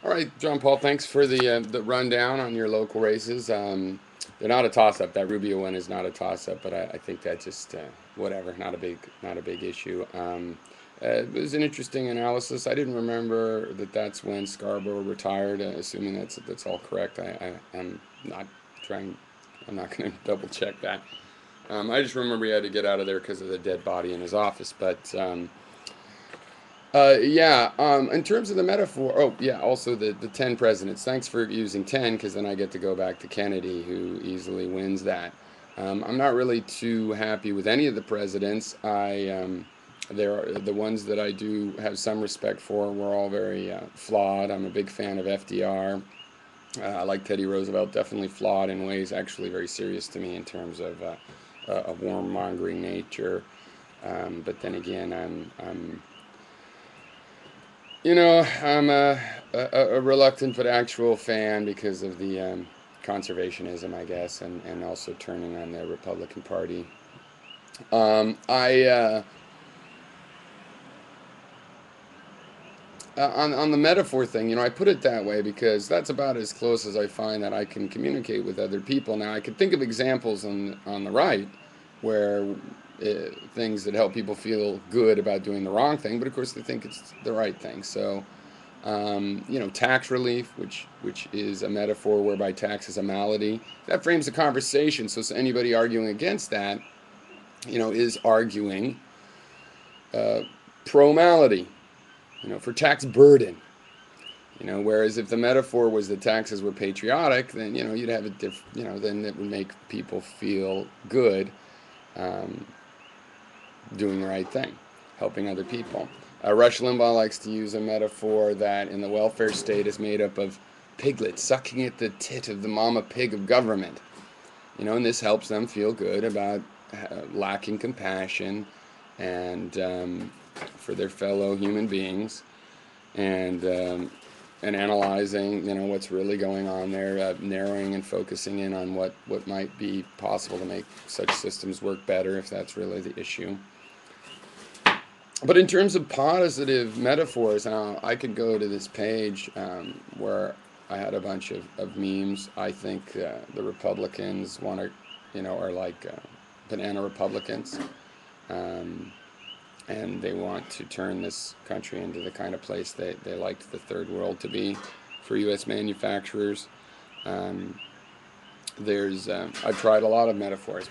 All right, John Paul, thanks for the rundown on your local races. They're not a toss-up. That Rubio one is not a toss-up, but I think that just whatever, not a big issue. It was an interesting analysis. I didn't remember that that's when Scarborough retired. Assuming that's all correct. I'm not trying. I'm not going to double check that. I just remember he had to get out of there because of the dead body in his office. But yeah, in terms of the metaphor, oh, yeah, also the 10 presidents. Thanks for using 10 because then I get to go back to Kennedy, who easily wins that. I'm not really too happy with any of the presidents. There are the ones that I do have some respect for were all very flawed. I'm a big fan of FDR. I like Teddy Roosevelt, definitely flawed in ways actually very serious to me in terms of a warmongering nature. But then again, I'm a reluctant but actual fan because of the conservationism, I guess, and also turning on the Republican Party. I on the metaphor thing, I put it that way because that's about as close as I find that I can communicate with other people. Now, I could think of examples on the right where things that help people feel good about doing the wrong thing, but of course they think it's the right thing. So tax relief, which is a metaphor whereby tax is a malady. That frames the conversation. So anybody arguing against that, is arguing uh, pro malady. For tax burden. Whereas if the metaphor was that taxes were patriotic, then you'd have a then it would make people feel good, um, doing the right thing, helping other people. Rush Limbaugh likes to use a metaphor that in the welfare state is made up of piglets sucking at the tit of the mama pig of government. And this helps them feel good about lacking compassion and for their fellow human beings, and analyzing what's really going on there, narrowing and focusing in on what might be possible to make such systems work better if that's really the issue. But in terms of positive metaphors, now I could go to this page where I had a bunch of memes. I think the Republicans want to, are like banana Republicans. Um, and they want to turn this country into the kind of place they liked the third world to be for U.S. manufacturers. Um, I've tried a lot of metaphors.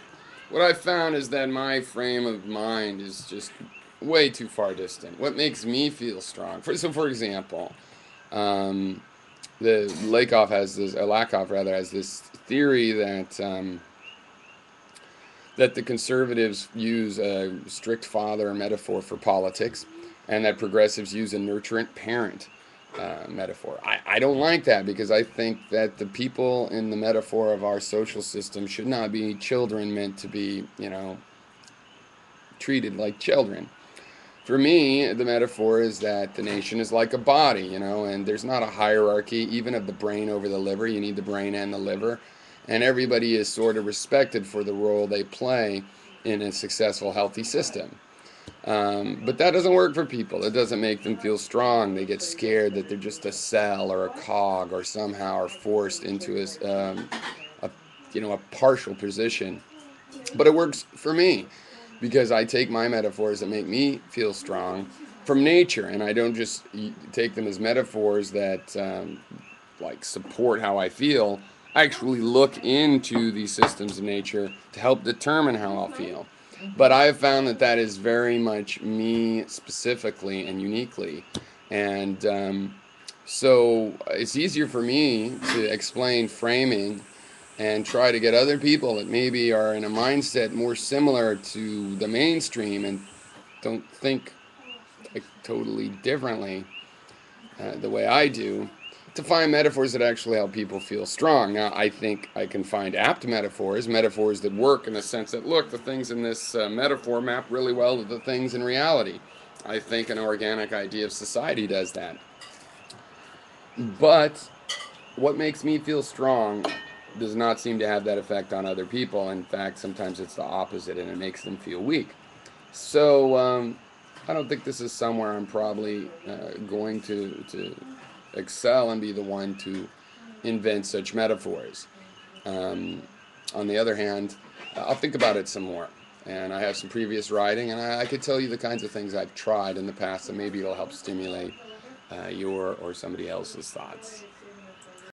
What I've found is that my frame of mind is just way too far distant. What makes me feel strong? For example, um, the Lakoff rather has this theory that the conservatives use a strict father metaphor for politics, and that progressives use a nurturant parent metaphor. I don't like that because I think that the people in the metaphor of our social system should not be children meant to be, treated like children. For me, the metaphor is that the nation is like a body, and there's not a hierarchy, even of the brain over the liver. You need the brain and the liver. And everybody is sort of respected for the role they play in a successful, healthy system. But that doesn't work for people. It doesn't make them feel strong. They get scared that they're just a cell or a cog or somehow are forced into a a partial position. But it works for me because I take my metaphors that make me feel strong from nature, and I don't just take them as metaphors that like support how I feel. I actually look into these systems of nature to help determine how I'll feel. But I have found that that is very much me specifically and uniquely, and so it's easier for me to explain framing and try to get other people that maybe are in a mindset more similar to the mainstream and don't think like totally differently the way I do, to find metaphors that actually help people feel strong. Now, I think I can find apt metaphors that work in the sense that, look, the things in this metaphor map really well to the things in reality. I think an organic idea of society does that. But what makes me feel strong does not seem to have that effect on other people. In fact, sometimes it's the opposite and it makes them feel weak. So I don't think this is somewhere I'm probably going to excel and be the one to invent such metaphors. Um, on the other hand, I'll think about it some more. And I have some previous writing, and I could tell you the kinds of things I've tried in the past, and maybe it'll help stimulate your or somebody else's thoughts.